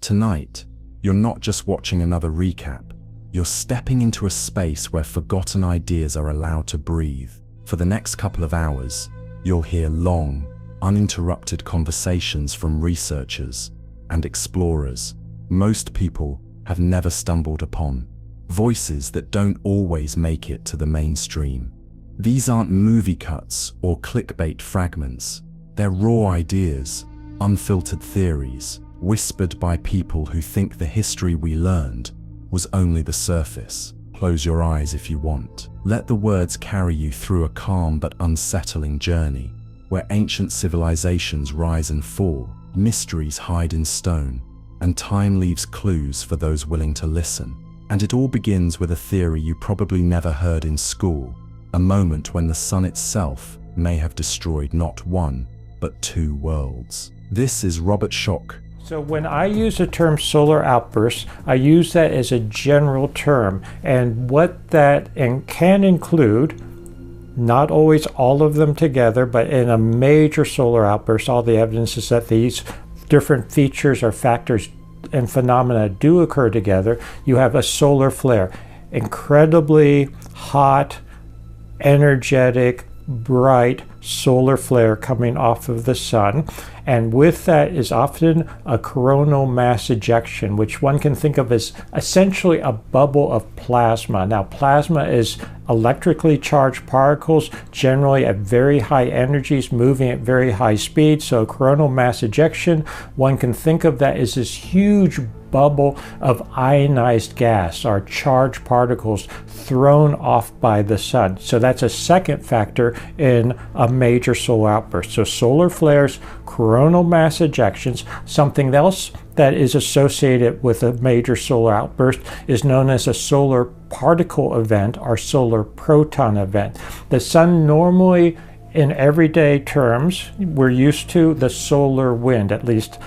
Tonight, you're not just watching another recap, you're stepping into a space where forgotten ideas are allowed to breathe. For the next couple of hours, you'll hear long, uninterrupted conversations from researchers and explorers most people have never stumbled upon. Voices that don't always make it to the mainstream. These aren't movie cuts or clickbait fragments. They're raw ideas, unfiltered theories, whispered by people who think the history we learned was only the surface. Close your eyes if you want. Let the words carry you through a calm but unsettling journey, where ancient civilizations rise and fall, mysteries hide in stone, and time leaves clues for those willing to listen. And it all begins with a theory you probably never heard in school, a moment when the sun itself may have destroyed not one, but two worlds. This is Robert Schoch. So when I use the term solar outburst, I use that as a general term, and what that can include, not always all of them together, but in a major solar outburst, all the evidence is that these different features or factors and phenomena do occur together. You have a solar flare, incredibly hot, energetic, bright solar flare coming off of the sun, and with that is often a coronal mass ejection, which one can think of as essentially a bubble of plasma. Now, plasma is electrically charged particles, generally at very high energies, moving at very high speeds. So a coronal mass ejection, one can think of that as this huge bubble of ionized gas, or charged particles thrown off by the sun. So that's a second factor in a major solar outburst. So solar flares, coronal mass ejections. Something else that is associated with a major solar outburst is known as a solar particle event or solar proton event. The sun normally, in everyday terms, we're used to the solar wind, at least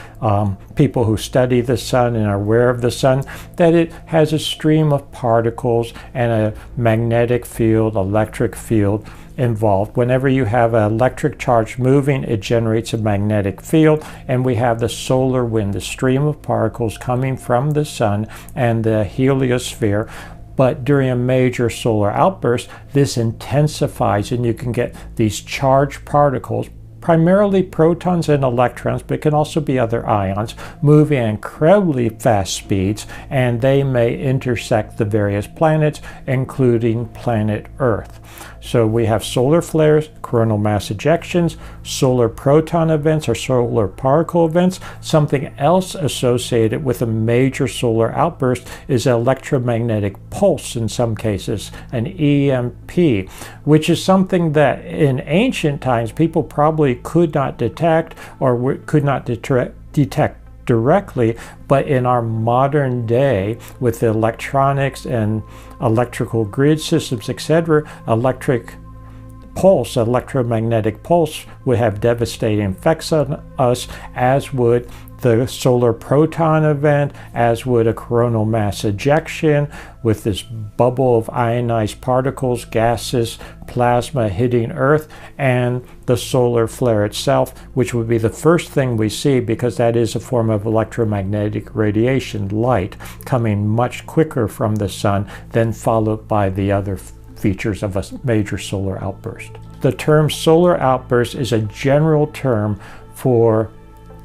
people who study the sun and are aware of the sun, that it has a stream of particles and a magnetic field, electric field involved. Whenever you have an electric charge moving, it generates a magnetic field, and we have the solar wind, the stream of particles coming from the sun and the heliosphere. But during a major solar outburst, this intensifies, and you can get these charged particles, primarily protons and electrons, but it can also be other ions, moving at incredibly fast speeds, and they may intersect the various planets, including planet Earth. So we have solar flares, coronal mass ejections, solar proton events or solar particle events. Something else associated with a major solar outburst is an electromagnetic pulse, in some cases, an EMP, which is something that in ancient times people probably could not detect or could not detect directly, but in our modern day, with the electronics and electrical grid systems, etc., electromagnetic pulse would have devastating effects on us, as would the solar proton event, as would a coronal mass ejection with this bubble of ionized particles, gases, plasma hitting Earth, and the solar flare itself, which would be the first thing we see because that is a form of electromagnetic radiation, light, coming much quicker from the sun, then followed by the other features of a major solar outburst. The term solar outburst is a general term for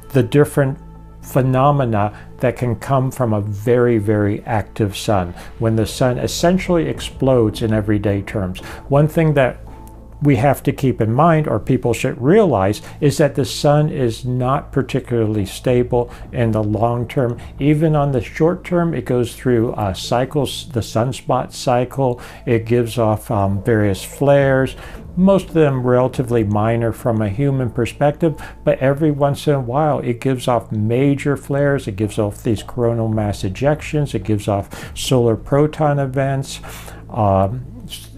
the different phenomena that can come from a very, very active sun, when the sun essentially explodes in everyday terms. One thing that we have to keep in mind, or people should realize, is that the sun is not particularly stable in the long term. Even on the short term, it goes through cycles, the sunspot cycle. It gives off various flares, most of them relatively minor from a human perspective, but every once in a while it gives off major flares. It gives off these coronal mass ejections. It gives off solar proton events.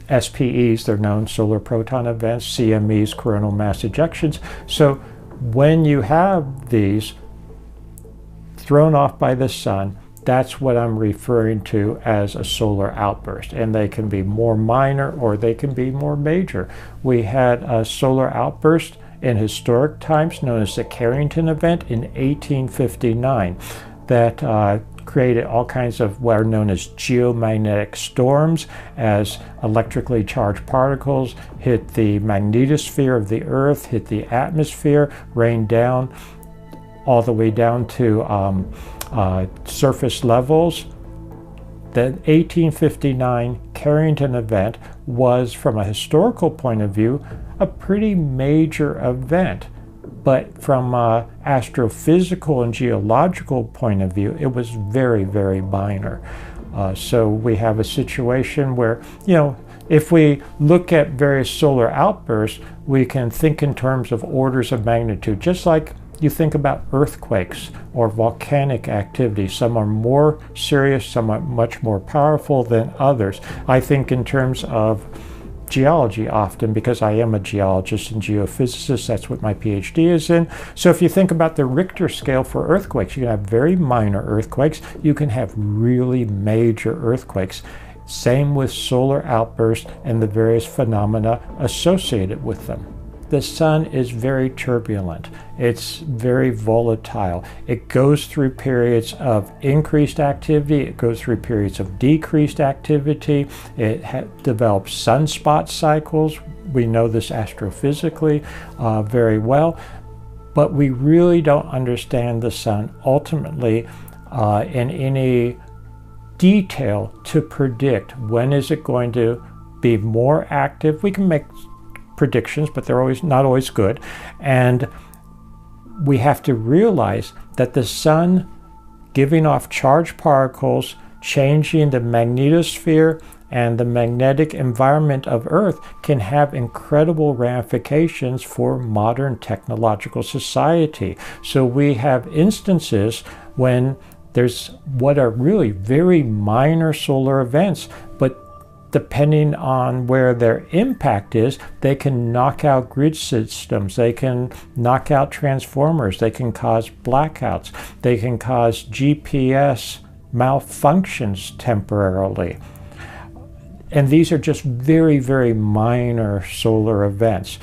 SPEs, they're known, solar proton events, CMEs, coronal mass ejections. So when you have these thrown off by the sun, that's what I'm referring to as a solar outburst. And they can be more minor or they can be more major. We had a solar outburst in historic times known as the Carrington event in 1859. that created all kinds of what are known as geomagnetic storms, as electrically charged particles hit the magnetosphere of the Earth, hit the atmosphere, rained down all the way down to surface levels. The 1859 Carrington event was, from a historical point of view, a pretty major event. But from an astrophysical and geological point of view, it was very, very minor. So we have a situation where, if we look at various solar outbursts, we can think in terms of orders of magnitude, just like you think about earthquakes or volcanic activity. Some are more serious, some are much more powerful than others. I think in terms of geology often, because I am a geologist and geophysicist. That's what my PhD is in. So if you think about the Richter scale for earthquakes, you can have very minor earthquakes. You can have really major earthquakes. Same with solar outbursts and the various phenomena associated with them. The sun is very turbulent. It's very volatile. It goes through periods of increased activity. It goes through periods of decreased activity. It develops sunspot cycles. We know this astrophysically very well. But we really don't understand the sun ultimately in any detail to predict when is it going to be more active. We can make predictions, but they're not always good. And we have to realize that the sun giving off charged particles, changing the magnetosphere and the magnetic environment of Earth can have incredible ramifications for modern technological society. So we have instances when there's what are really very minor solar events, but depending on where their impact is, they can knock out grid systems, they can knock out transformers, they can cause blackouts, they can cause GPS malfunctions temporarily. And these are just very, very minor solar events.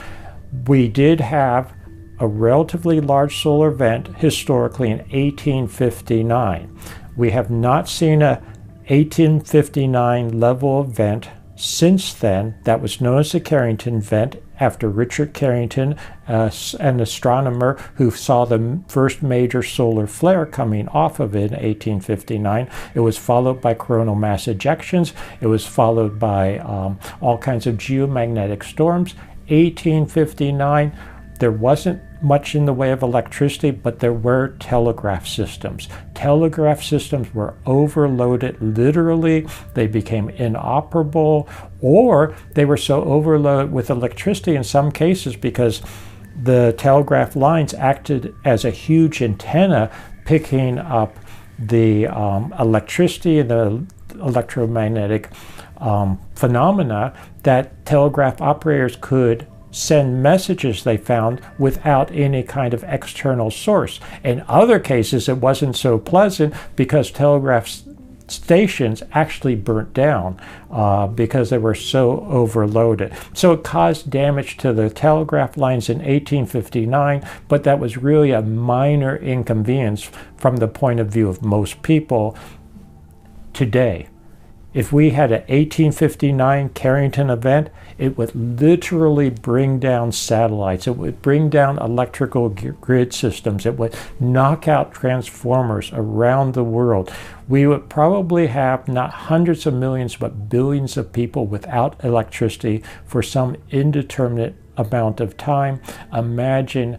We did have a relatively large solar event historically in 1859. We have not seen a 1859 level event since then that was known as the Carrington event, after Richard Carrington, an astronomer who saw the first major solar flare coming off of it in 1859. It was followed by coronal mass ejections. It was followed by all kinds of geomagnetic storms. 1859, there wasn't much in the way of electricity, but there were telegraph systems. Telegraph systems were overloaded literally. They became inoperable, or they were so overloaded with electricity in some cases because the telegraph lines acted as a huge antenna picking up the electricity and the electromagnetic phenomena, that telegraph operators could send messages they found without any kind of external source. In other cases, it wasn't so pleasant because telegraph stations actually burnt down because they were so overloaded. So it caused damage to the telegraph lines in 1859, but that was really a minor inconvenience from the point of view of most people today. If we had an 1859 Carrington event, it would literally bring down satellites. It would bring down electrical grid systems. It would knock out transformers around the world. We would probably have not hundreds of millions, but billions of people without electricity for some indeterminate amount of time. Imagine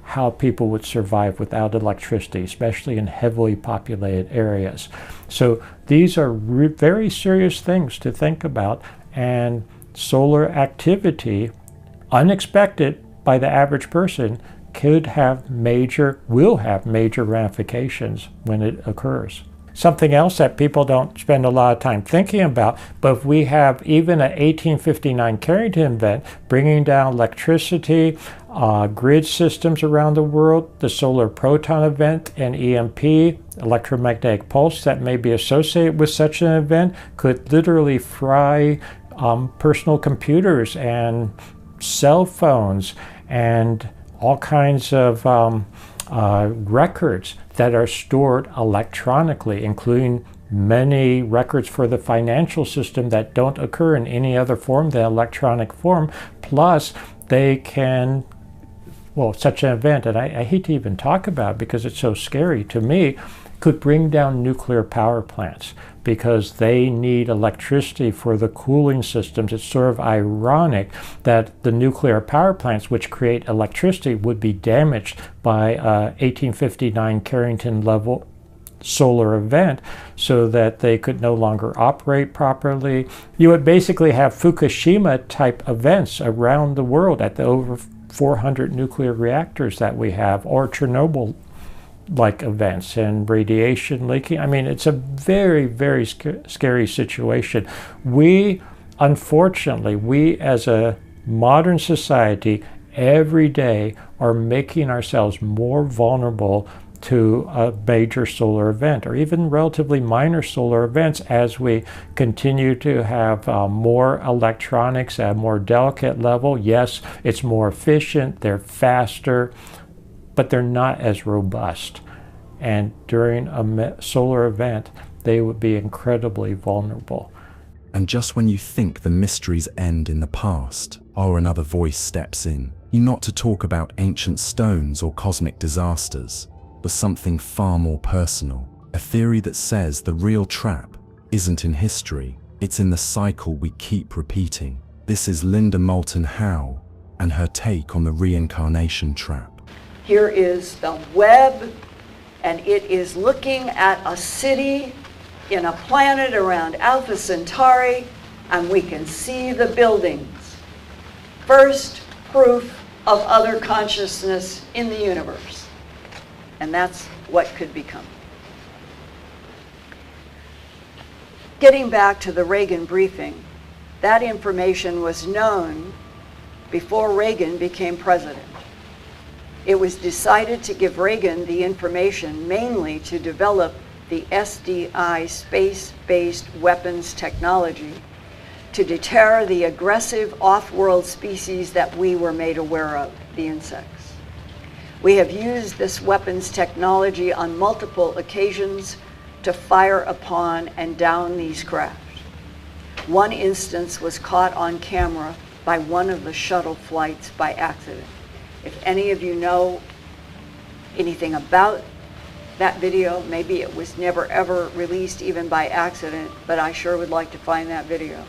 how people would survive without electricity, especially in heavily populated areas. So these are very serious things to think about, and solar activity, unexpected by the average person, will have major ramifications when it occurs. Something else that people don't spend a lot of time thinking about, but if we have even an 1859 Carrington event bringing down electricity, grid systems around the world, the solar proton event and EMP, electromagnetic pulse that may be associated with such an event, could literally fry personal computers and cell phones and all kinds of records. that are stored electronically, including many records for the financial system that don't occur in any other form than electronic form. Plus, they can, well, such an event, and I hate to even talk about it because it's so scary to me, could bring down nuclear power plants because they need electricity for the cooling systems. It's sort of ironic that the nuclear power plants, which create electricity, would be damaged by a 1859 Carrington level solar event so that they could no longer operate properly. You would basically have Fukushima type events around the world at the over 400 nuclear reactors that we have, or Chernobyl like events and radiation leaking. I mean, it's a very, very scary situation. Unfortunately, we as a modern society every day are making ourselves more vulnerable to a major solar event or even relatively minor solar events as we continue to have more electronics at a more delicate level. Yes, it's more efficient, they're faster, but they're not as robust. And during a solar event, they would be incredibly vulnerable. And just when you think the mysteries end in the past, another voice steps in. Not to talk about ancient stones or cosmic disasters, but something far more personal. A theory that says the real trap isn't in history, it's in the cycle we keep repeating. This is Linda Moulton Howe and her take on the reincarnation trap. Here is the web, and it is looking at a city in a planet around Alpha Centauri, and we can see the buildings. First proof of other consciousness in the universe. And that's what could become. Getting back to the Reagan briefing, that information was known before Reagan became president. It was decided to give Reagan the information mainly to develop the SDI space-based weapons technology to deter the aggressive off-world species that we were made aware of, the insects. We have used this weapons technology on multiple occasions to fire upon and down these craft. One instance was caught on camera by one of the shuttle flights by accident. If any of you know anything about that video, maybe it was never ever released even by accident, but I sure would like to find that video.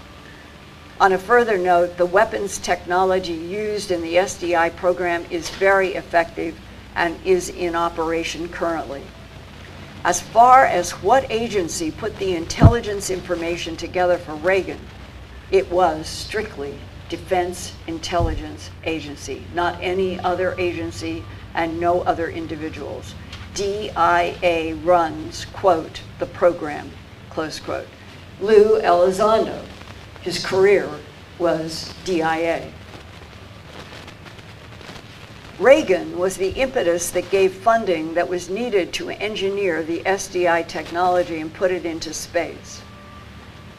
On a further note, the weapons technology used in the SDI program is very effective and is in operation currently. As far as what agency put the intelligence information together for Reagan, it was strictly Defense Intelligence Agency, not any other agency and no other individuals. DIA runs, quote, the program, close quote. Lou Elizondo, his career was DIA. Reagan was the impetus that gave funding that was needed to engineer the SDI technology and put it into space.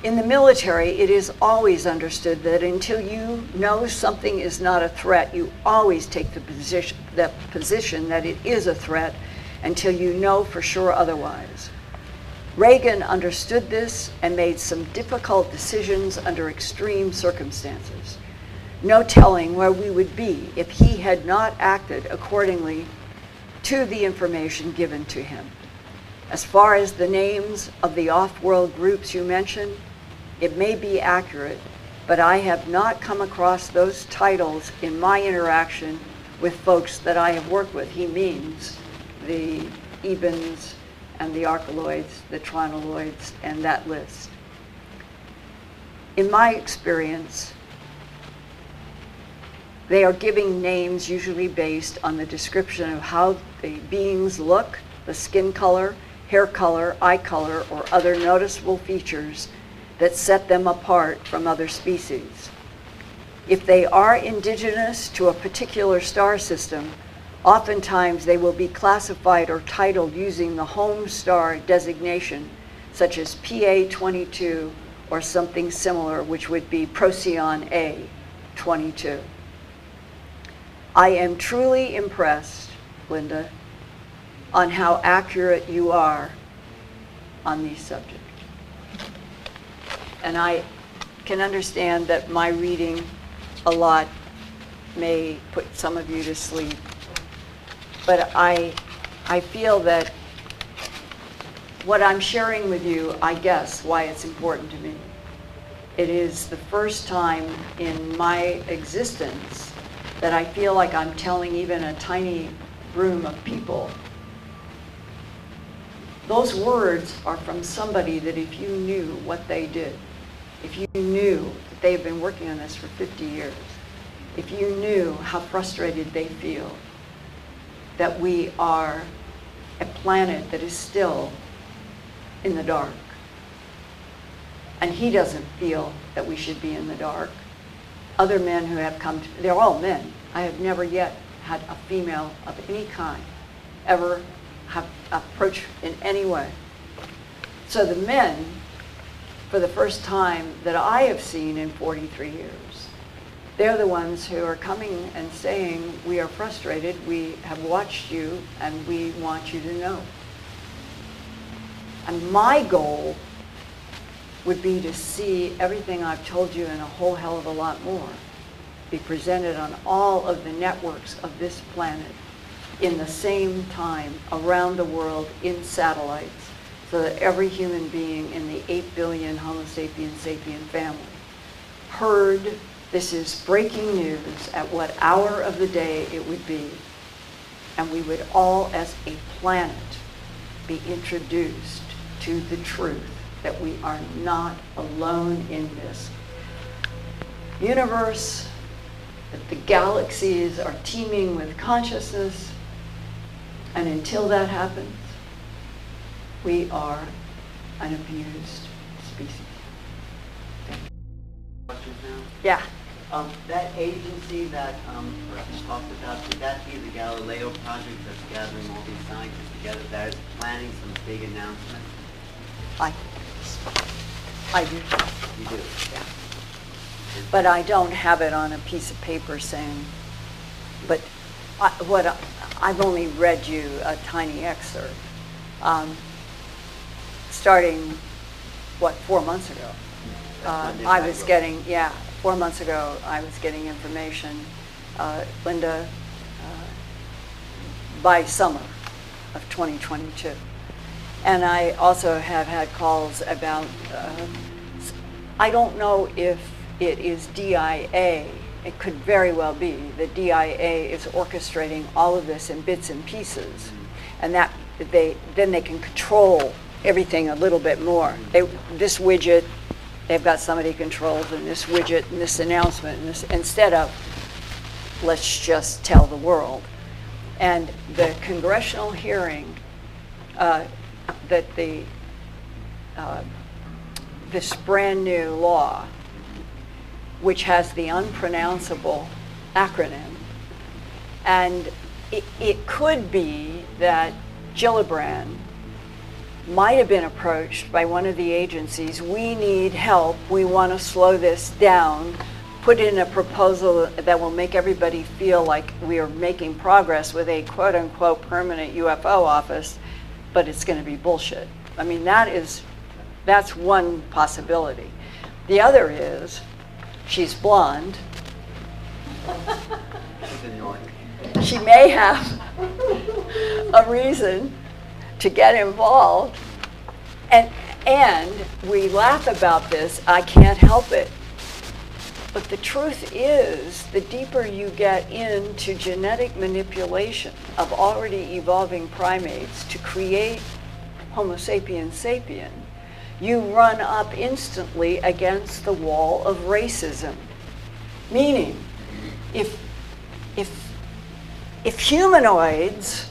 In the military, it is always understood that until you know something is not a threat, you always take the position that it is a threat until you know for sure otherwise. Reagan understood this and made some difficult decisions under extreme circumstances. No telling where we would be if he had not acted accordingly to the information given to him. As far as the names of the off-world groups you mentioned, it may be accurate, but I have not come across those titles in my interaction with folks that I have worked with. He means the Ebens and the Archaeoloids, the Tronoloids, and that list. In my experience, they are giving names usually based on the description of how the beings look, the skin color, hair color, eye color, or other noticeable features that set them apart from other species. If they are indigenous to a particular star system, oftentimes they will be classified or titled using the home star designation, such as PA22 or something similar, which would be Procyon A22. I am truly impressed, Linda, on how accurate you are on these subjects. And I can understand that my reading a lot may put some of you to sleep, but I feel that what I'm sharing with you, I guess, why it's important to me. It is the first time in my existence that I feel like I'm telling even a tiny room of people. Those words are from somebody that if you knew what they did, if you knew that they've been working on this for 50 years, if you knew how frustrated they feel, that we are a planet that is still in the dark. And he doesn't feel that we should be in the dark. Other men who have come to, they're all men. I have never yet had a female of any kind ever have approached in any way. So the men, for the first time that I have seen in 43 years, they're the ones who are coming and saying, we are frustrated, we have watched you, and we want you to know. And my goal would be to see everything I've told you and a whole hell of a lot more be presented on all of the networks of this planet in the same time around the world in satellites, so that every human being in the 8 billion Homo sapiens sapien family heard this is breaking news at what hour of the day it would be, and we would all as a planet be introduced to the truth that we are not alone in this universe, that the galaxies are teeming with consciousness, and until that happens, we are an abused species. Thank you. Questions now? Yeah. That agency that Rex talked about, would that be the Galileo project that's gathering all these scientists together that is planning some big announcements? I do. You do? Yeah. But I don't have it on a piece of paper saying, but I've only read you a tiny excerpt, starting, 4 months ago. I was getting, 4 months ago, I was getting information, Linda, by summer of 2022. And I also have had calls about, I don't know if it is DIA. It could very well be that DIA is orchestrating all of this in bits and pieces, and that then they can control everything a little bit more. This widget, they've got somebody controlled, and this widget, and this announcement, and this, instead of let's just tell the world. And the congressional hearing that this brand new law, which has the unpronounceable acronym, and it could be that Gillibrand might have been approached by one of the agencies. We need help. We want to slow this down. Put in a proposal that will make everybody feel like we are making progress with a quote-unquote permanent UFO office, but it's going to be bullshit. I mean, that's one possibility. The other is, she's blonde. She may have a reason to get involved, and we laugh about this. I can't help it. But the truth is, the deeper you get into genetic manipulation of already evolving primates to create Homo sapiens sapien, you run up instantly against the wall of racism. Meaning, if humanoids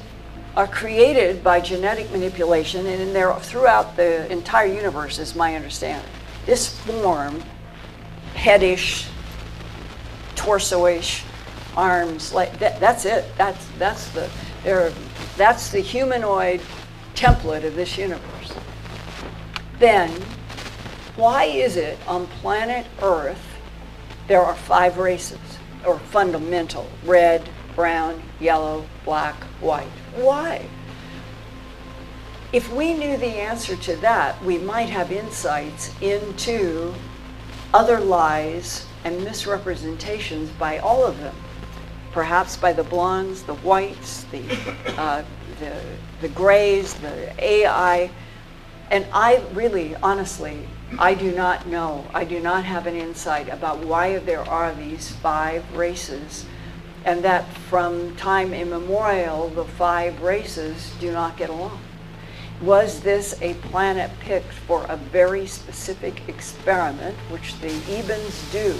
are created by genetic manipulation, and they're throughout the entire universe, is my understanding, this form, headish, torso-ish, arms, like that's it. That's the humanoid template of this universe. Then, why is it on planet Earth there are 5 races, or fundamental: red, brown, yellow, black, white? Why? If we knew the answer to that, we might have insights into other lies and misrepresentations by all of them. Perhaps by the blondes, the whites, the grays, the AI. And I really, honestly, I do not know. I do not have an insight about why there are these 5 races, and that from time immemorial, the 5 races do not get along. Was this a planet picked for a very specific experiment, which the Ebens do?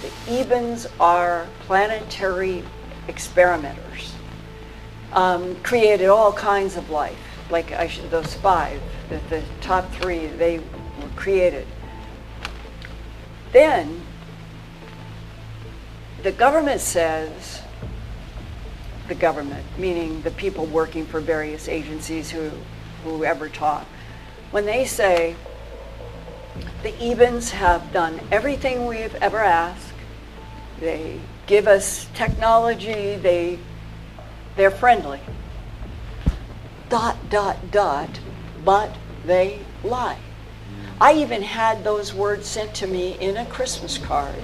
The Ebens are planetary experimenters, created all kinds of life, like those 5, the top 3, they were created. Then the government says, the government, meaning the people working for various agencies who ever talk, when they say the Ebens have done everything we've ever asked, they give us technology, they're friendly, ... but they lie. I even had those words sent to me in a Christmas card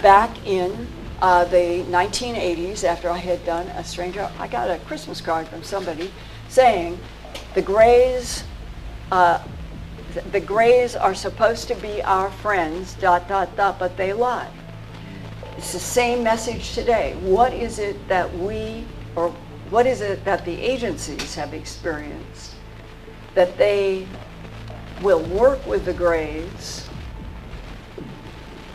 back in the 1980s, after I had done A Stranger. I got a Christmas card from somebody saying the Greys are supposed to be our friends, ... but they lie. It's the same message today. What is it that what is it that the agencies have experienced that they will work with the Greys,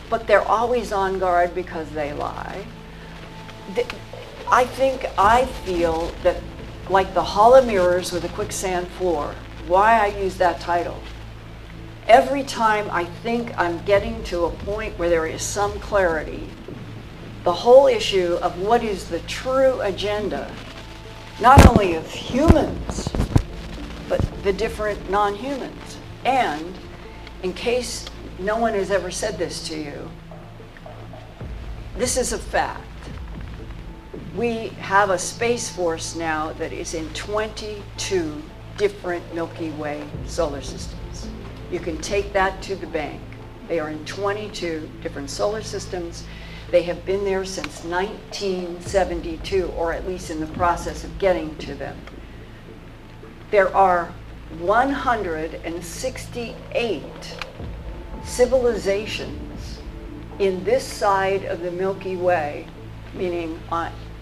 but they're always on guard because they lie? I feel that, like the Hall of Mirrors with a quicksand floor, why I use that title. Every time I think I'm getting to a point where there is some clarity, the whole issue of what is the true agenda, not only of humans, but the different non-humans. And in case no one has ever said this to you, this is a fact. We have a Space Force now that is in 22 different Milky Way solar systems. You can take that to the bank. They are in 22 different solar systems. They have been there since 1972, or at least in the process of getting to them. There are 168 civilizations in this side of the Milky Way, meaning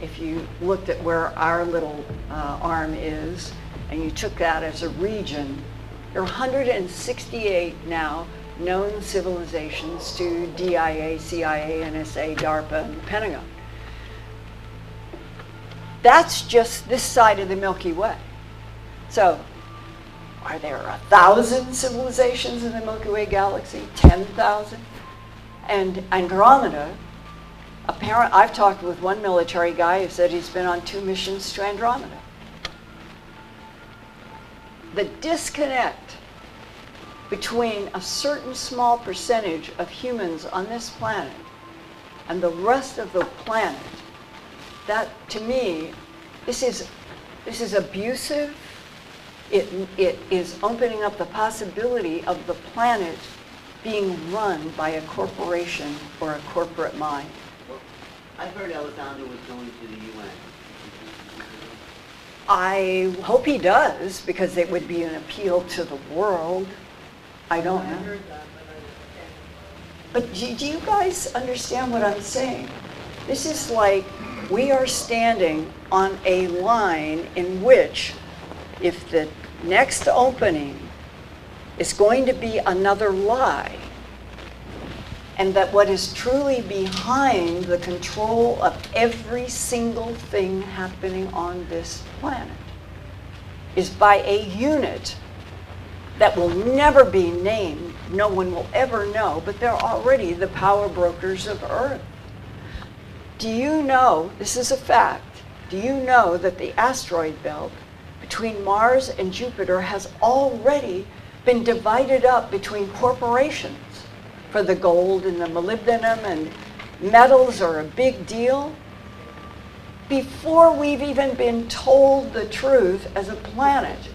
if you looked at where our little arm is, and you took that as a region, there are 168 now known civilizations to DIA, CIA, NSA, DARPA, and the Pentagon. That's just this side of the Milky Way. So, are there 1,000 civilizations in the Milky Way galaxy? 10,000? And Andromeda, I've talked with one military guy who said he's been on 2 missions to Andromeda. The disconnect between a certain small percentage of humans on this planet and the rest of the planet, that to me, this is abusive. It is opening up the possibility of the planet being run by a corporation or a corporate mind. Well, I've heard Elizondo was going to the UN. I hope he does, because it would be an appeal to the world. I don't know. But do you guys understand what I'm saying? This is like we are standing on a line in which, if the next opening is going to be another lie, and that what is truly behind the control of every single thing happening on this planet is by a unit that will never be named, no one will ever know, but they're already the power brokers of Earth. Do you know, this is a fact, do you know that the asteroid belt between Mars and Jupiter has already been divided up between corporations? For the gold and the molybdenum, and metals are a big deal. Before we've even been told the truth as a planet,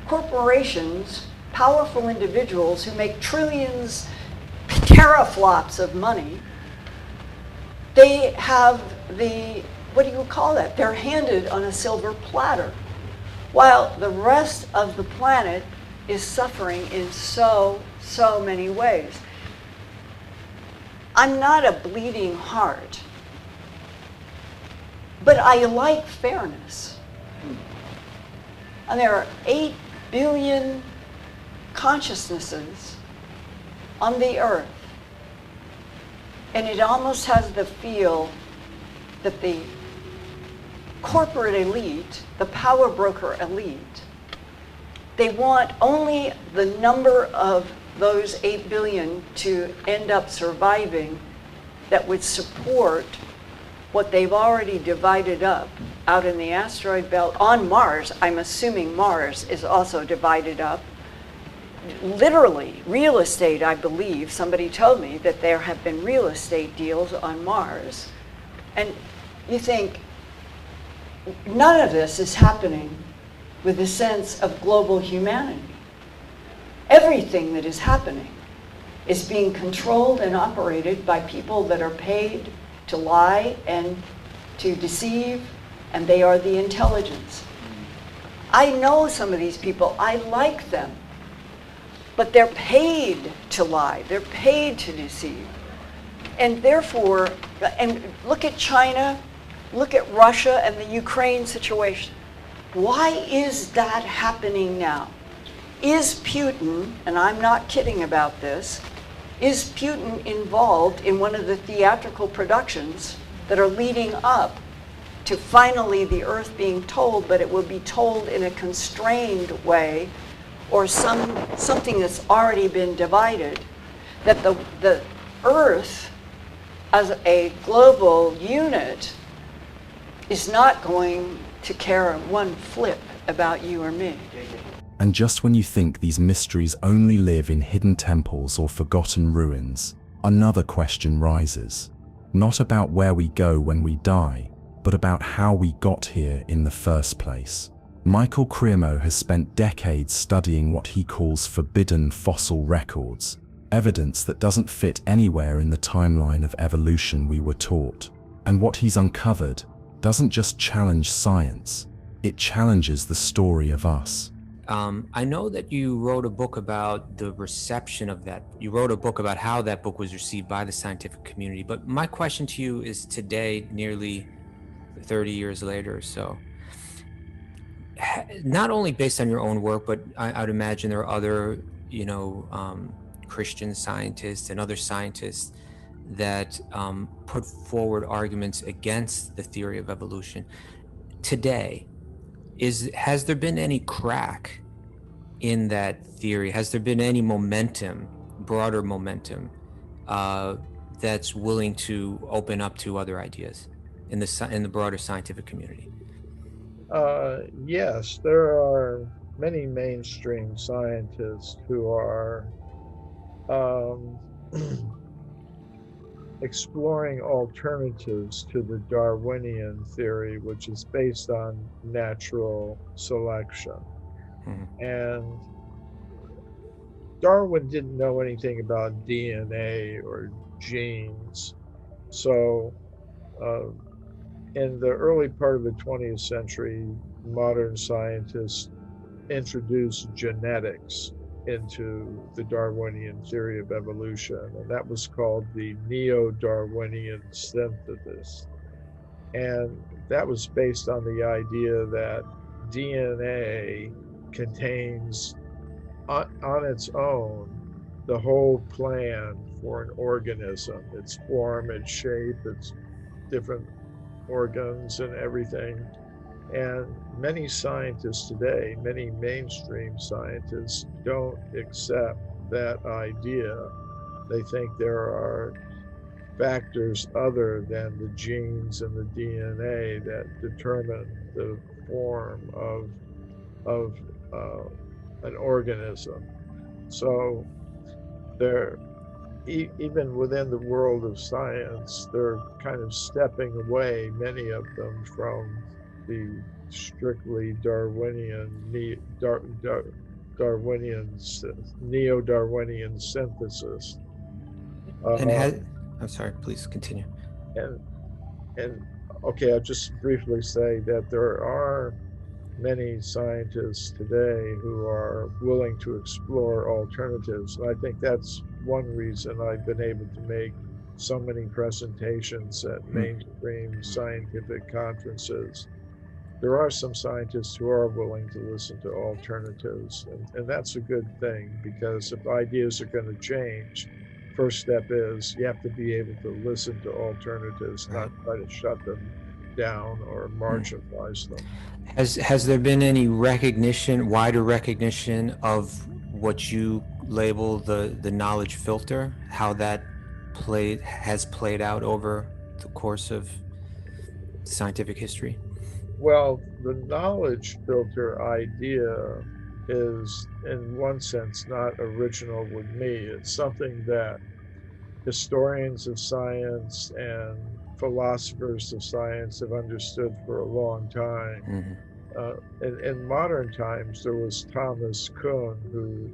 corporations, powerful individuals who make trillions, teraflops of money, they have the, what do you call that? They're handed on a silver platter, while the rest of the planet is suffering in so many ways. I'm not a bleeding heart, but I like fairness. And there are 8 billion consciousnesses on the earth. And it almost has the feel that the corporate elite, the power broker elite, they want only the number of those 8 billion to end up surviving that would support what they've already divided up out in the asteroid belt. On Mars, I'm assuming Mars is also divided up. Literally, real estate, I believe, somebody told me that there have been real estate deals on Mars. And you think, none of this is happening with a sense of global humanity. Everything that is happening is being controlled and operated by people that are paid to lie and to deceive, and they are the intelligence. I know some of these people, I like them, but they're paid to lie, they're paid to deceive. And therefore, and look at China, look at Russia and the Ukraine situation. Why is that happening now? Is Putin, and I'm not kidding about this, is Putin involved in one of the theatrical productions that are leading up to finally the earth being told, but it will be told in a constrained way, or something that's already been divided, that the earth as a global unit is not going to care one flip about you or me. And just when you think these mysteries only live in hidden temples or forgotten ruins, another question rises. Not about where we go when we die, but about how we got here in the first place. Michael Cremo has spent decades studying what he calls forbidden fossil records, evidence that doesn't fit anywhere in the timeline of evolution we were taught. And what he's uncovered doesn't just challenge science, it challenges the story of us. I know that you wrote a book about the reception of that. You wrote a book about how that book was received by the scientific community. But my question to you is today, nearly 30 years later or so, not only based on your own work, but I would imagine there are other, Christian scientists and other scientists that put forward arguments against the theory of evolution. Today, has there been any crack in that theory? Has there been any momentum, broader momentum, that's willing to open up to other ideas in the broader scientific community? Yes, there are many mainstream scientists who are exploring alternatives to the Darwinian theory, which is based on natural selection. Mm-hmm. And Darwin didn't know anything about DNA or genes. So in the early part of the 20th century, modern scientists introduced genetics into the Darwinian theory of evolution, and that was called the neo-Darwinian synthesis. And that was based on the idea that DNA contains on its own the whole plan for an organism, its form, its shape, its different organs and everything. And many scientists today, many mainstream scientists, don't accept that idea. They think there are factors other than the genes and the DNA that determine the form of an organism. So there, even within the world of science, they're kind of stepping away, many of them, from the strictly Darwinian, Darwinian, neo-Darwinian synthesis. And I'm sorry, please continue. And okay, I'll just briefly say that there are many scientists today who are willing to explore alternatives. And I think that's one reason I've been able to make so many presentations at mainstream scientific conferences. There are some scientists who are willing to listen to alternatives, and that's a good thing, because if ideas are going to change, first step is you have to be able to listen to alternatives, not try to shut them down or marginalize them. Has there been any recognition, wider recognition of what you label the knowledge filter, how that has played out over the course of scientific history? Well, the knowledge filter idea is, in one sense, not original with me. It's something that historians of science and philosophers of science have understood for a long time. In modern times, there was Thomas Kuhn, who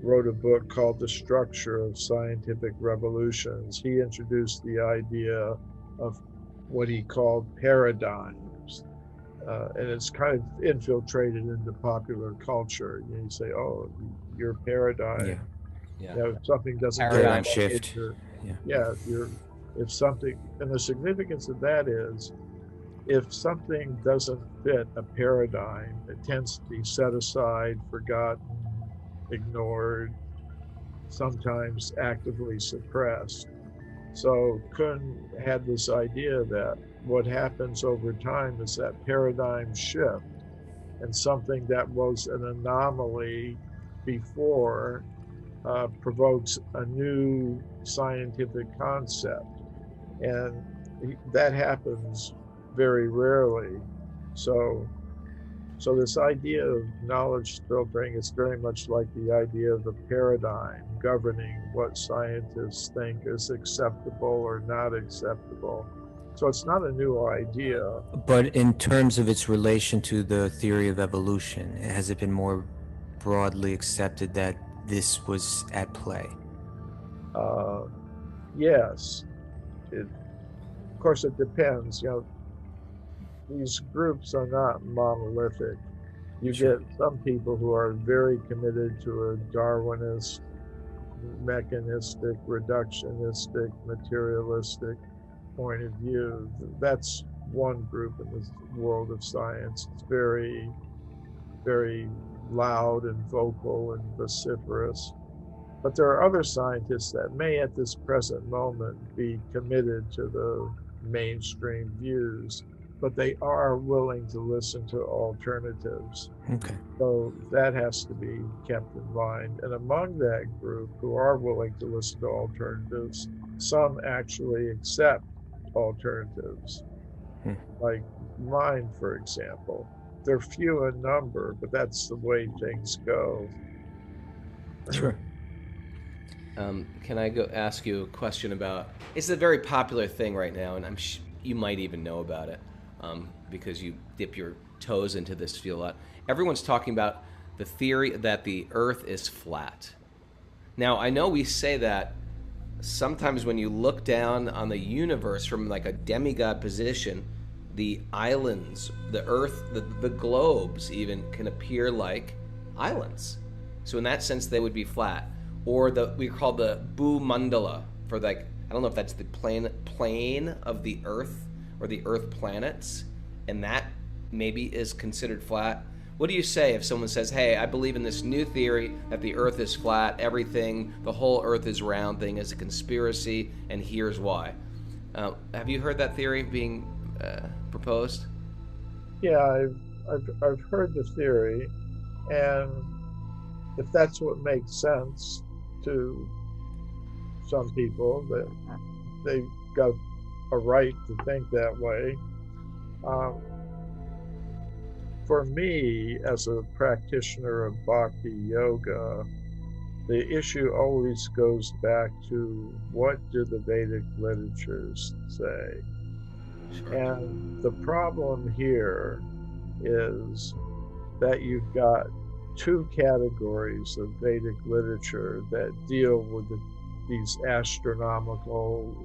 wrote a book called The Structure of Scientific Revolutions. He introduced the idea of what he called paradigms. And it's kind of infiltrated into popular culture. You say, "Oh, your paradigm." Yeah. You know, if something doesn't Paradigm go shift. if something, and the significance of that is, if something doesn't fit a paradigm, it tends to be set aside, forgotten, ignored, sometimes actively suppressed. So Kuhn had this idea that what happens over time is that paradigm shift, and something that was an anomaly before provokes a new scientific concept. And that happens very rarely. So this idea of knowledge filtering is very much like the idea of a paradigm governing what scientists think is acceptable or not acceptable. So it's not a new idea. But in terms of its relation to the theory of evolution, has it been more broadly accepted that this was at play? Yes. Of course, it depends. You know, these groups are not monolithic. You get some people who are very committed to a Darwinist, mechanistic, reductionistic, materialistic point of view. That's one group in this world of science. It's very, very loud and vocal and vociferous. But there are other scientists that may at this present moment be committed to the mainstream views, but they are willing to listen to alternatives. Okay. So that has to be kept in mind. And among that group who are willing to listen to alternatives, some actually accept alternatives, like mine, for example. They're few in number, but that's the way things go. Sure. Can I go ask you a question about? It's a very popular thing right now, and you might even know about it because you dip your toes into this field a lot. Everyone's talking about the theory that the Earth is flat. Now, I know we say that sometimes when you look down on the universe from like a demigod position, the islands, the Earth, the globes even can appear like islands. So in that sense, they would be flat. Or we call the Bhumandala, for like, I don't know if that's the plane of the Earth or the Earth planets, and that maybe is considered flat. What do you say if someone says, hey, I believe in this new theory that the Earth is flat, everything, the whole Earth is round thing is a conspiracy, and here's why? Have you heard that theory being proposed? Yeah, I've heard the theory, and if that's what makes sense to some people, that they've got a right to think that way. For me, as a practitioner of bhakti yoga, the issue always goes back to what do the Vedic literatures say? Sure. And the problem here is that you've got two categories of Vedic literature that deal with these astronomical,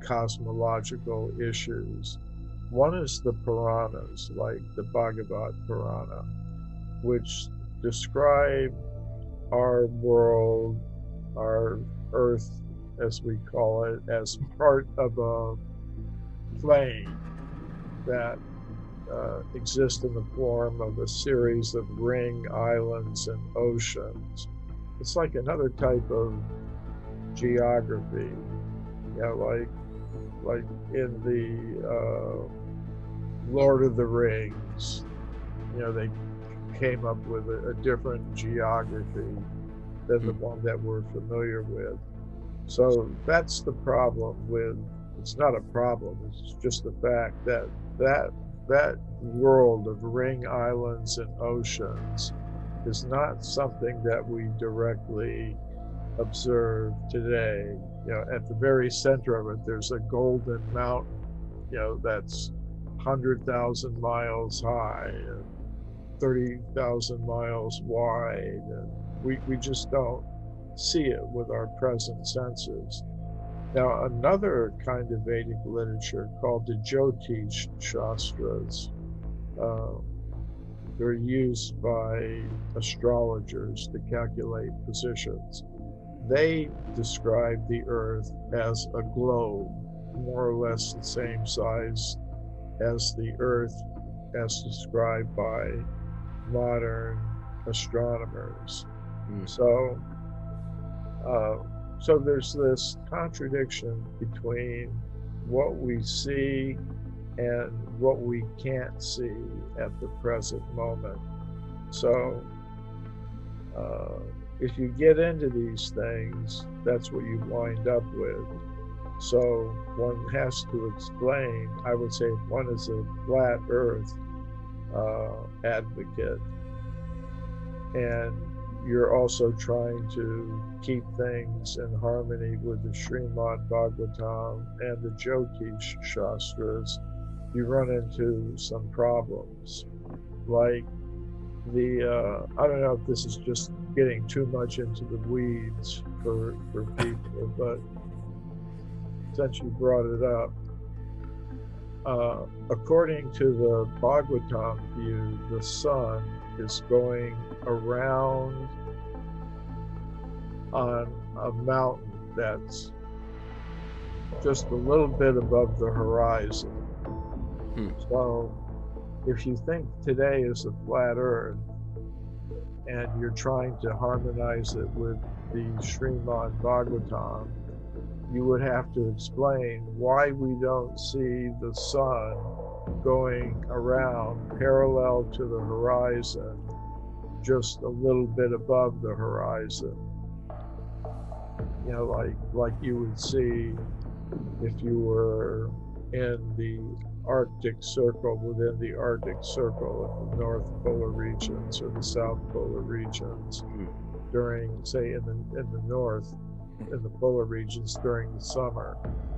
cosmological issues. One is the Puranas, like the Bhagavad Purana, which describe our world, our earth, as we call it, as part of a plane that exists in the form of a series of ring islands and oceans. It's like another type of geography, like in the Lord of the Rings. They came up with a different geography than the one that we're familiar with. So that's the problem with, it's not a problem, it's just the fact that that world of ring islands and oceans is not something that we directly observe today. At the very center of it, there's a golden mountain, that's 100,000 miles high and 30,000 miles wide, and we just don't see it with our present senses. Now, another kind of Vedic literature called the Jyotish Shastras, they're used by astrologers to calculate positions. They describe the Earth as a globe, more or less the same size as the Earth as described by modern astronomers. So there's this contradiction between what we see and what we can't see at the present moment. So if you get into these things, that's what you wind up with. So one has to explain, I would say, if one is a flat Earth advocate, and you're also trying to keep things in harmony with the Srimad Bhagavatam and the Jyotish Shastras, you run into some problems. Like I don't know if this is just getting too much into the weeds for people, but since you brought it up, according to the Bhagavatam view, the sun is going around on a mountain that's just a little bit above the horizon. So if you think today is a flat Earth and you're trying to harmonize it with the Srimad Bhagavatam, you would have to explain why we don't see the sun going around parallel to the horizon, just a little bit above the horizon. Like you would see if you were in the Arctic Circle, within the Arctic Circle, in the North Polar regions or the South Polar regions, during, say, in the north, in the polar regions during the summer.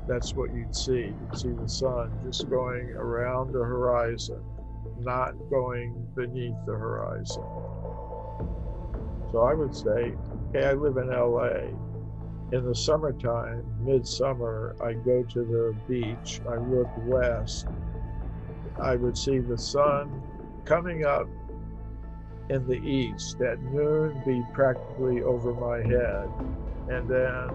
That's what you'd see. You'd see the sun just going around the horizon, not going beneath the horizon. So I would say, okay, I live in LA. In the summertime, midsummer, I go to the beach, I look west, I would see the sun coming up in the east, at noon be practically over my head, and then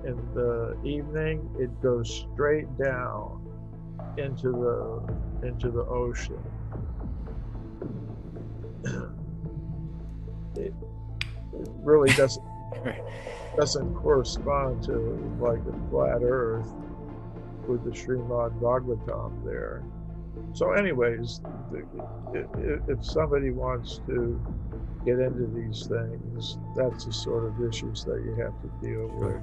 in the evening it goes straight down into the ocean. It really doesn't correspond to like a flat Earth with the Srimad Bhagavatam there. So anyways, if somebody wants to get into these things, that's the sort of issues that you have to deal with.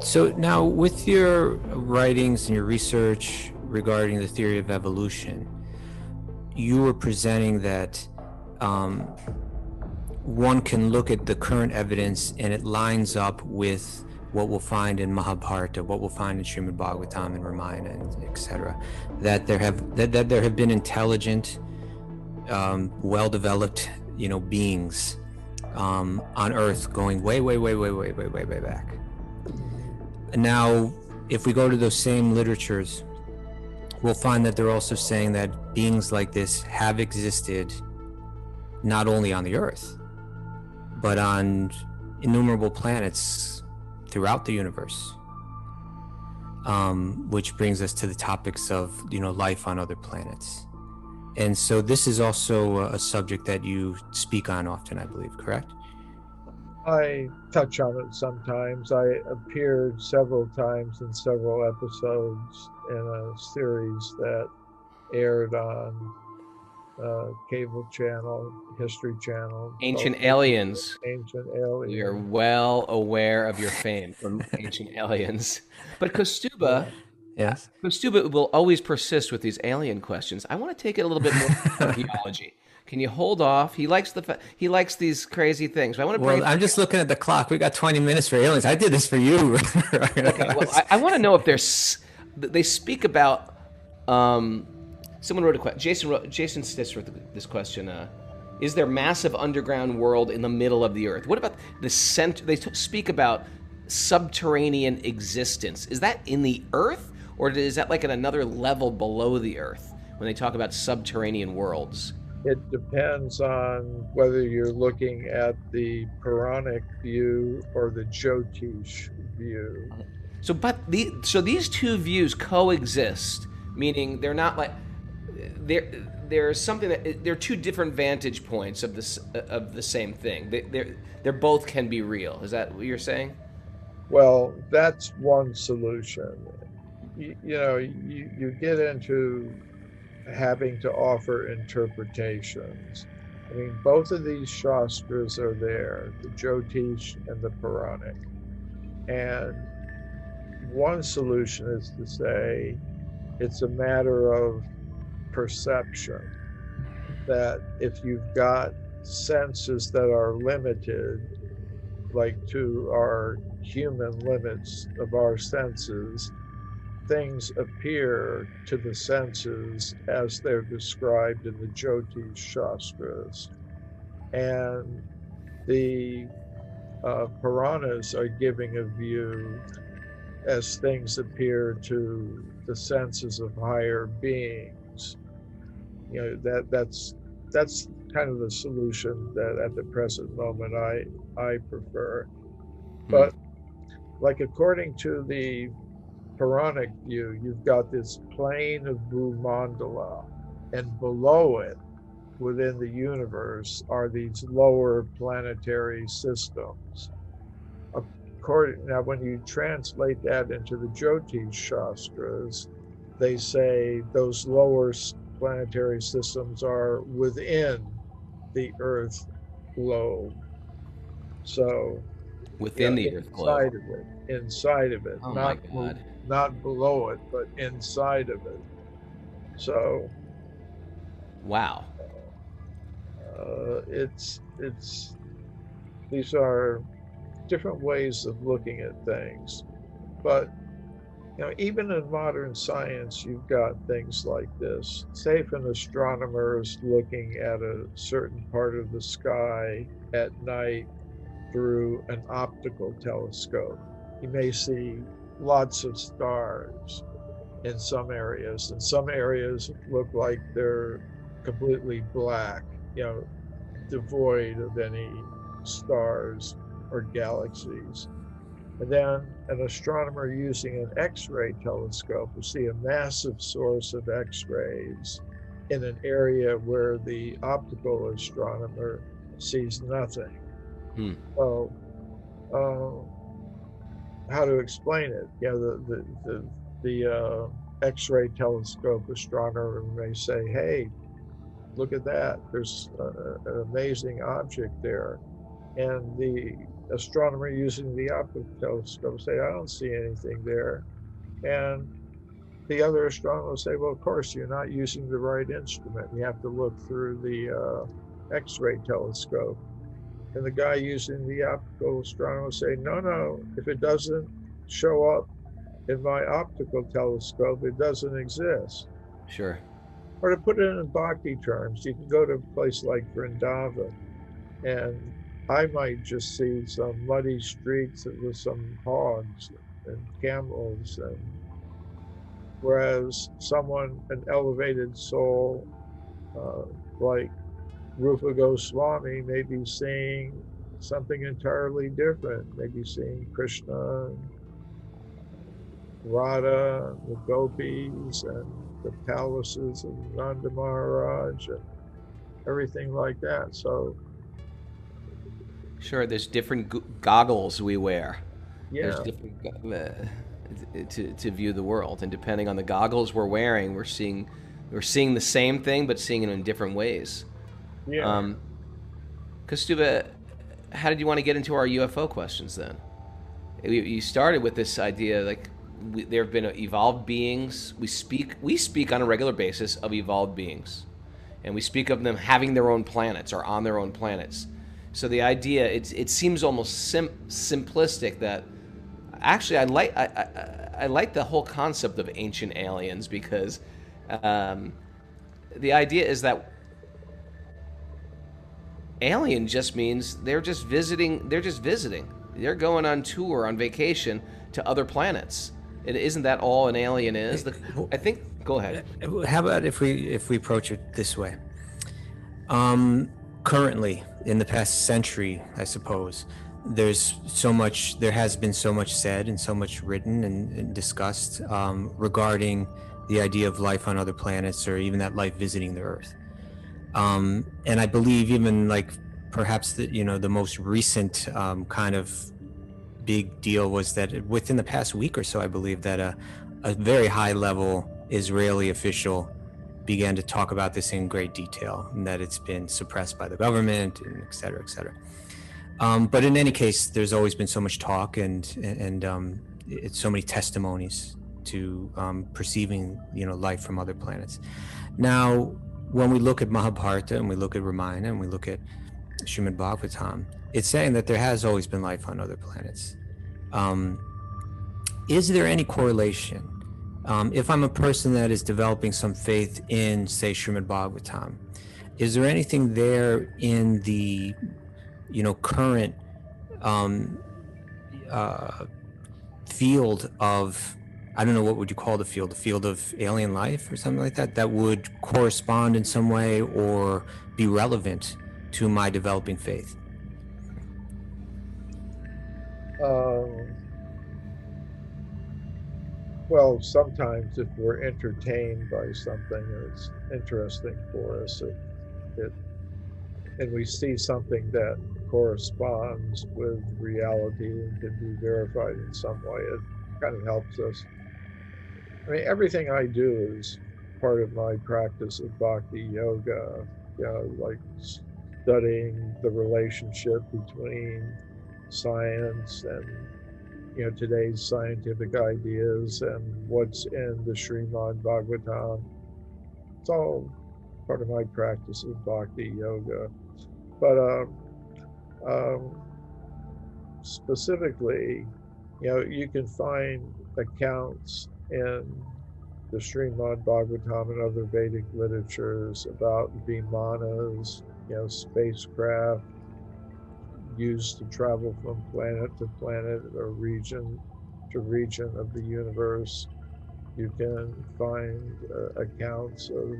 So now with your writings and your research regarding the theory of evolution, you were presenting that one can look at the current evidence and it lines up with what we'll find in Mahabharata, what we'll find in Srimad Bhagavatam and Ramayana, and etc., that there have been intelligent, well-developed, beings on Earth going way back. And now, if we go to those same literatures, we'll find that they're also saying that beings like this have existed not only on the Earth, but on innumerable planets throughout the universe. Which brings us to the topics of, life on other planets. And so this is also a subject that you speak on often, I believe, correct? I touch on it sometimes. I appeared several times in several episodes in a series that aired on cable channel, History Channel. Ancient Aliens. Ancient Aliens. We are well aware of your fame from Ancient Aliens. But Kostuba, Yes. Kostuba will always persist with these alien questions. I want to take it a little bit more archaeology. Can you hold off? He likes these crazy things. I want to bring. Well, I'm just looking at the clock. We got 20 minutes for aliens. I did this for you. Okay. Well, I want to know if they speak about. Someone wrote a question. Jason Stitz wrote this question. Is there massive underground world in the middle of the Earth? What about the center? They speak about subterranean existence. Is that in the Earth, or is that like at another level below the Earth when they talk about subterranean worlds? It depends on whether you're looking at the Puranic view or the Jyotish view. So these two views coexist, meaning they're not like there's something that they're two different vantage points of the same thing. They're both can be real. Is that what you're saying? Well, that's one solution. You get into having to offer interpretations. I mean, both of these Shastras are there, the Jyotish and the Puranic. And one solution is to say it's a matter of perception, that if you've got senses that are limited, like to our human limits of our senses, things appear to the senses as they're described in the Jyotish Shastras. And the Puranas are giving a view as things appear to the senses of higher beings. That's kind of the solution that at the present moment I prefer. But like according to the Puranic view, you've got this plane of Bhumandala, and below it, within the universe, are these lower planetary systems. Now, when you translate that into the Jyotish Shastras, they say those lower planetary systems are within the Earth globe. So within the Earth globe. Inside of it. Oh my God. Not below it, but inside of it. So, wow. These are different ways of looking at things, but even in modern science, you've got things like this. Say if an astronomer is looking at a certain part of the sky at night through an optical telescope, he may see lots of stars in some areas, and some areas look like they're completely black, devoid of any stars or galaxies. And then an astronomer using an X-ray telescope will see a massive source of X-rays in an area where the optical astronomer sees nothing. So, how to explain it? The X-ray telescope astronomer may say, "Hey, look at that! There's an amazing object there," and the astronomer using the optical telescope say, "I don't see anything there," and the other astronomer will say, "Well, of course, you're not using the right instrument. You have to look through the X-ray telescope." And the guy using the optical astronomer say, no, if it doesn't show up in my optical telescope, it doesn't exist. Sure. Or to put it in Bhakti terms, you can go to a place like Vrindavan, and I might just see some muddy streets with some hogs and camels, and whereas someone, an elevated soul like Rupa Goswami, may be seeing something entirely different, maybe seeing Krishna, Radha, the gopis, and the palaces of Nanda Maharaj, and everything like that. So, Sure, there's different goggles we wear. There's yeah, different to view the world, and depending on the goggles we're wearing, we're seeing the same thing, but seeing it in different ways. yeah. Kastuba, how did you want to get into our UFO questions then? You started with this idea, like there have been evolved beings. We speak on a regular basis of evolved beings, and we speak of them having their own planets or on their own planets. So the idea, it seems almost simplistic that actually I like the whole concept of ancient aliens, because the idea is that alien just means they're just visiting. They're going on tour, on vacation to other planets. And isn't that all an alien is? I think. Go ahead. How about if we approach it this way? Currently, in the past century, I suppose, there has been so much said and so much written and discussed regarding the idea of life on other planets, or even that life visiting the Earth. And I believe even like perhaps the most recent kind of big deal was that within the past week or so, I believe that a very high level Israeli official began to talk about this in great detail, and that it's been suppressed by the government, and et cetera, et cetera. But in any case, there's always been so much talk and it's so many testimonies to perceiving life from other planets. Now, when we look at Mahabharata and we look at Ramayana and we look at Srimad Bhagavatam, it's saying that there has always been life on other planets. Is there any correlation? If I'm a person that is developing some faith in, say, Srimad Bhagavatam, is there anything there in the current field of, I don't know, what would you call the field of alien life or something like that, that would correspond in some way or be relevant to my developing faith? Well, sometimes if we're entertained by something that's interesting for us, and we see something that corresponds with reality and can be verified in some way, it kind of helps us. I mean, everything I do is part of my practice of bhakti yoga, like studying the relationship between science and today's scientific ideas and what's in the Srimad Bhagavatam. It's all part of my practice of bhakti yoga. But specifically, you can find accounts in the Srimad Bhagavatam and other Vedic literatures about vimanas, spacecraft used to travel from planet to planet or region to region of the universe. You can find accounts of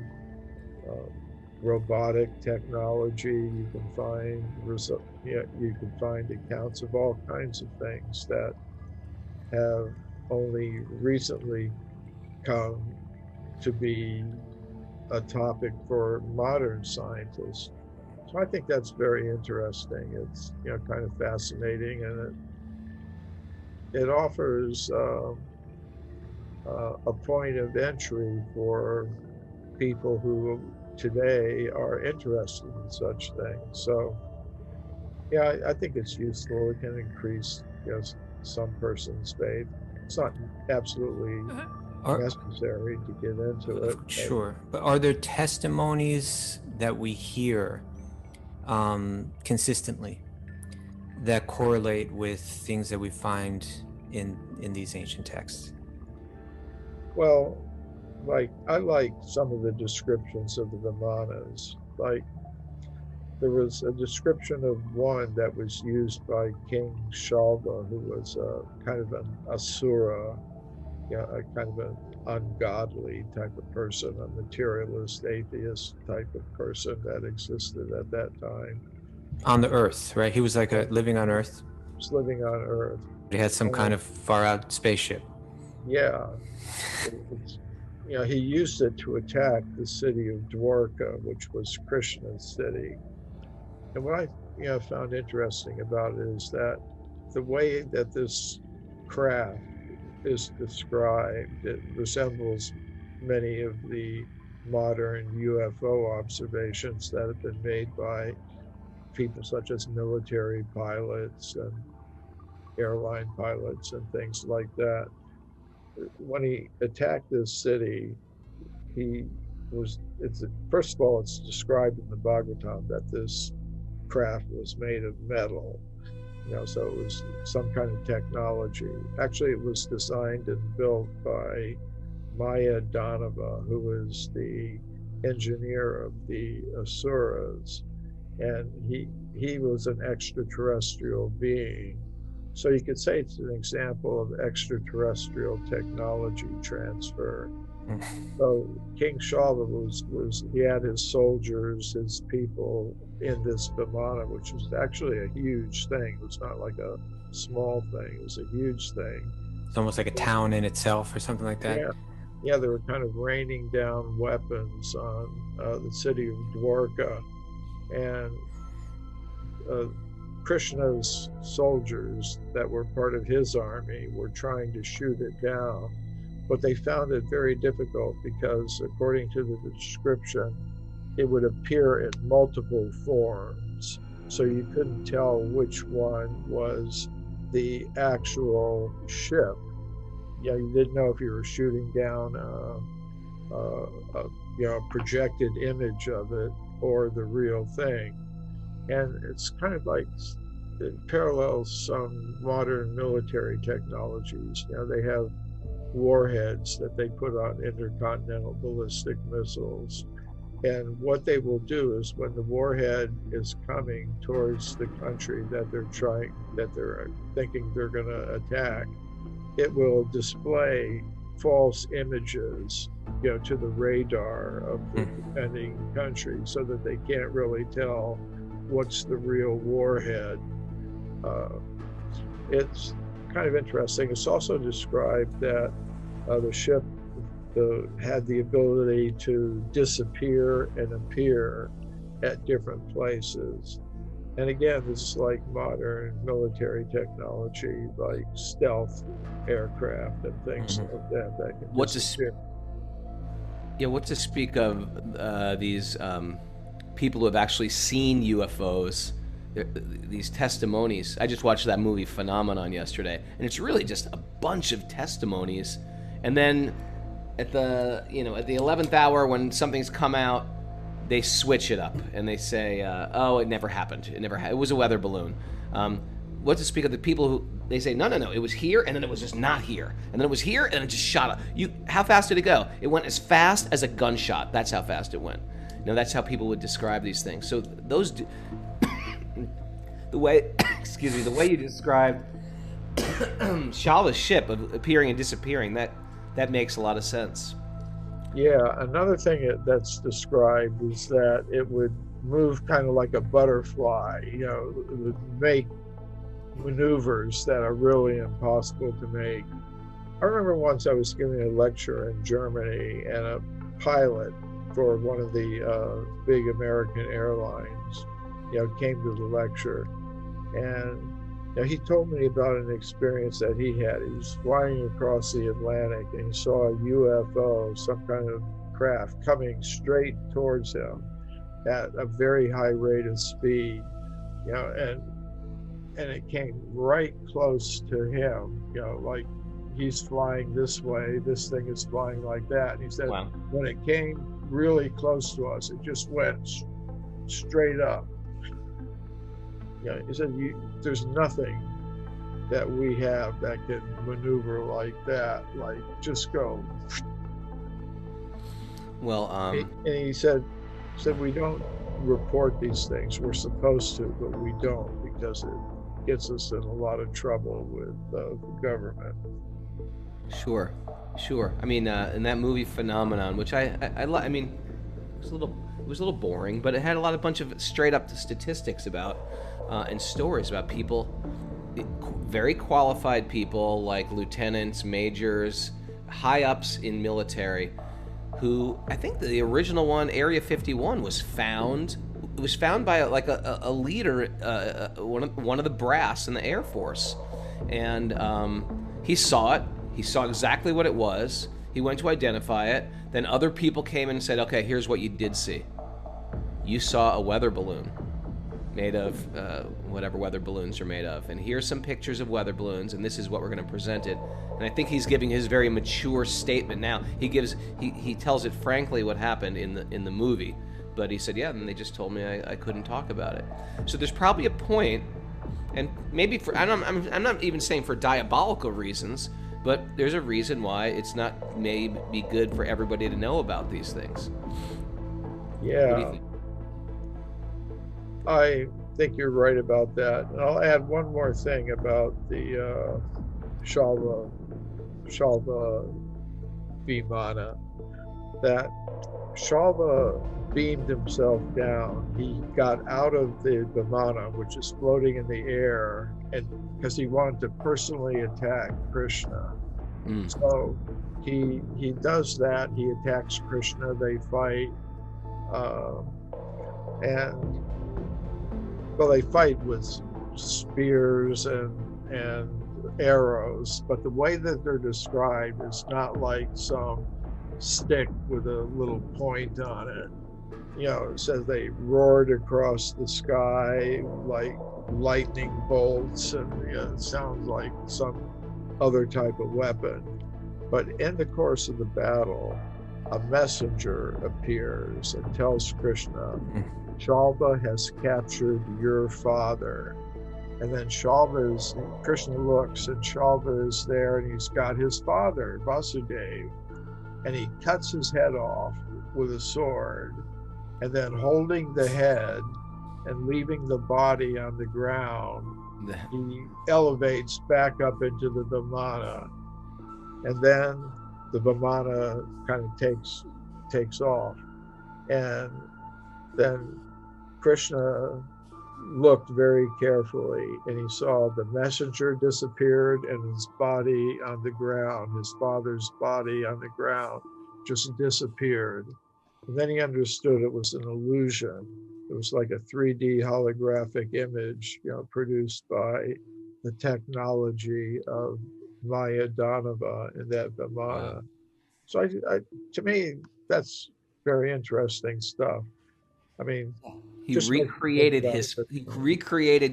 robotic technology. You can find accounts of all kinds of things that have only recently come to be a topic for modern scientists. So I think that's very interesting. It's kind of fascinating, and it offers a point of entry for people who today are interested in such things. So yeah, I think it's useful. It can increase some person's faith. It's not absolutely necessary to get into it. Sure, but are there testimonies that we hear consistently that correlate with things that we find in these ancient texts? Well, like I like some of the descriptions of the Vimanas. Like there was a description of one that was used by King Shalva, who was kind of an asura, a kind of an ungodly type of person, a materialist, atheist type of person that existed at that time. On the earth, right? He was like living on earth. He was living on Earth. He had some kind of far out spaceship. Yeah. He used it to attack the city of Dwarka, which was Krishna's city. And what I found interesting about it is that the way that this craft is described, it resembles many of the modern UFO observations that have been made by people such as military pilots and airline pilots and things like that. When he attacked this city, first of all, it's described in the Bhagavatam that this craft was made of metal, so it was some kind of technology. Actually, it was designed and built by Maya Danava, who was the engineer of the Asuras, and he was an extraterrestrial being. So you could say it's an example of extraterrestrial technology transfer. So King Shalva he had his soldiers, his people in this Vimana, which was actually a huge thing. It was not like a small thing, it was a huge thing. It's almost like a town in itself or something like that. Yeah, they were kind of raining down weapons on the city of Dwarka. And Krishna's soldiers that were part of his army were trying to shoot it down, but they found it very difficult because, according to the description, it would appear in multiple forms. So you couldn't tell which one was the actual ship. You didn't know if you were shooting down a projected image of it or the real thing. And it's kind of like it parallels some modern military technologies. They have warheads that they put on intercontinental ballistic missiles. And what they will do is when the warhead is coming towards the country that they're thinking they're going to attack, it will display false images, to the radar of the defending country so that they can't really tell what's the real warhead. It's kind of interesting. It's also described that the ship had the ability to disappear and appear at different places. And again, this is like modern military technology, like stealth aircraft and things like that can disappear. What to speak of these people who have actually seen UFOs, these testimonies. I just watched that movie Phenomenon yesterday, and it's really just a bunch of testimonies. And then at the 11th hour, when something's come out, they switch it up and they say, "Oh, it never happened. It was a weather balloon." What to speak of the people who they say, "No, it was here, and then it was just not here, and then it was here, and it just shot up." How fast did it go? It went as fast as a gunshot. That's how fast it went. That's how people would describe these things. So the way you described Shalva's ship appearing and disappearing, that makes a lot of sense. Yeah, another thing that's described is that it would move kind of like a butterfly, it would make maneuvers that are really impossible to make. I remember once I was giving a lecture in Germany, and a pilot for one of the big American airlines, came to the lecture, and he told me about an experience that he had. He was flying across the Atlantic, and he saw a UFO, some kind of craft, coming straight towards him at a very high rate of speed, and it came right close to him, like he's flying this way, this thing is flying like that. And he said, wow. When it came really close to us, it just went straight up. Yeah, he said, there's nothing that we have that can maneuver like that. Like, just go. Well, And he said we don't report these things. We're supposed to, but we don't because it gets us in a lot of trouble with the government. sure, sure. I mean, in that movie Phenomenon, which I mean, it was a little boring, but it had a bunch of straight up statistics about and stories about people, very qualified people like lieutenants, majors, high ups in military, who I think the original one, Area 51, was found. It was found by a leader, one of the brass in the Air Force, and he saw it. He saw exactly what it was. He went to identify it. Then other people came in and said, "Okay, here's what you did see. You saw a weather balloon made of whatever weather balloons are made of, and here's some pictures of weather balloons, and this is what we're going to present it." And I think he's giving his very mature statement now. He tells it frankly what happened in the movie, but he said, "Yeah, and they just told me I couldn't talk about it." So there's probably a point, and maybe I'm not even saying for diabolical reasons, but there's a reason why it's not maybe good for everybody to know about these things. Yeah. What do you think? I think you're right about that. And I'll add one more thing about the Shalva Vimana, that Shalva beamed himself down. He got out of the Vimana, which is floating in the air, and because he wanted to personally attack Krishna. So he does that. He attacks Krishna. They fight, and well, they fight with spears and arrows, but the way that they're described is not like some stick with a little point on it. You know, it says they roared across the sky like lightning bolts, and it sounds like some other type of weapon. But in the course of the battle, a messenger appears and tells Krishna, "Shalva has captured your father." And then Krishna looks, and Shalva is there, and he's got his father, Vasudeva, and he cuts his head off with a sword, and then holding the head and leaving the body on the ground, he elevates back up into the Vimana, and then the Vimana kind of takes off. And then Krishna looked very carefully, and he saw the messenger disappeared and his body on the ground, his father's body on the ground, just disappeared. And then he understood it was an illusion. It was like a 3D holographic image, produced by the technology of Maya Danava in that Vimana. Wow. So to me, that's very interesting stuff. I mean, he recreated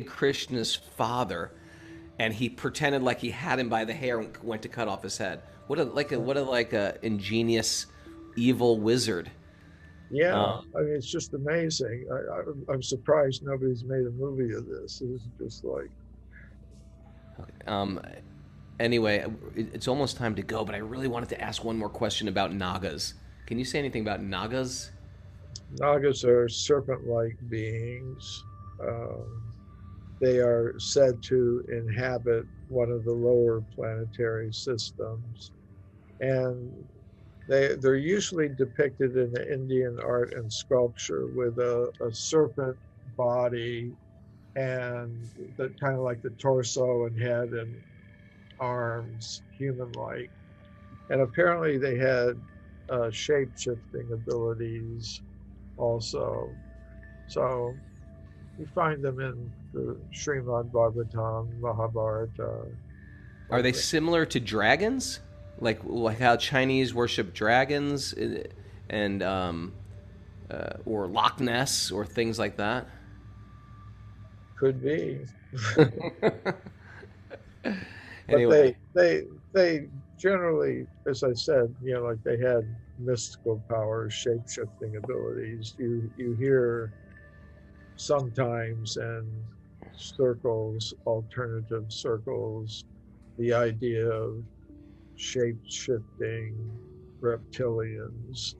Krishna's father, and he pretended like he had him by the hair and went to cut off his head. What a ingenious evil wizard. Yeah, I mean, it's just amazing. I'm surprised nobody's made a movie of this. It's just like. Anyway, it's almost time to go, but I really wanted to ask one more question about Nagas. Can you say anything about Nagas? Nagas are serpent-like beings. They are said to inhabit one of the lower planetary systems, and they're usually depicted in the Indian art and sculpture with a serpent body, and kind of like the torso and head and arms, human-like. And apparently they had shape-shifting abilities also. So you find them in the Srimad Bhagavatam, Mahabharata. Are they similar to dragons? Like how Chinese worship dragons, and or Loch Ness or things like that? Could be. Anyway. But they generally, as I said, like they had mystical powers, shape-shifting abilities. You hear sometimes, and circles, alternative circles, the idea of shape shifting reptilians,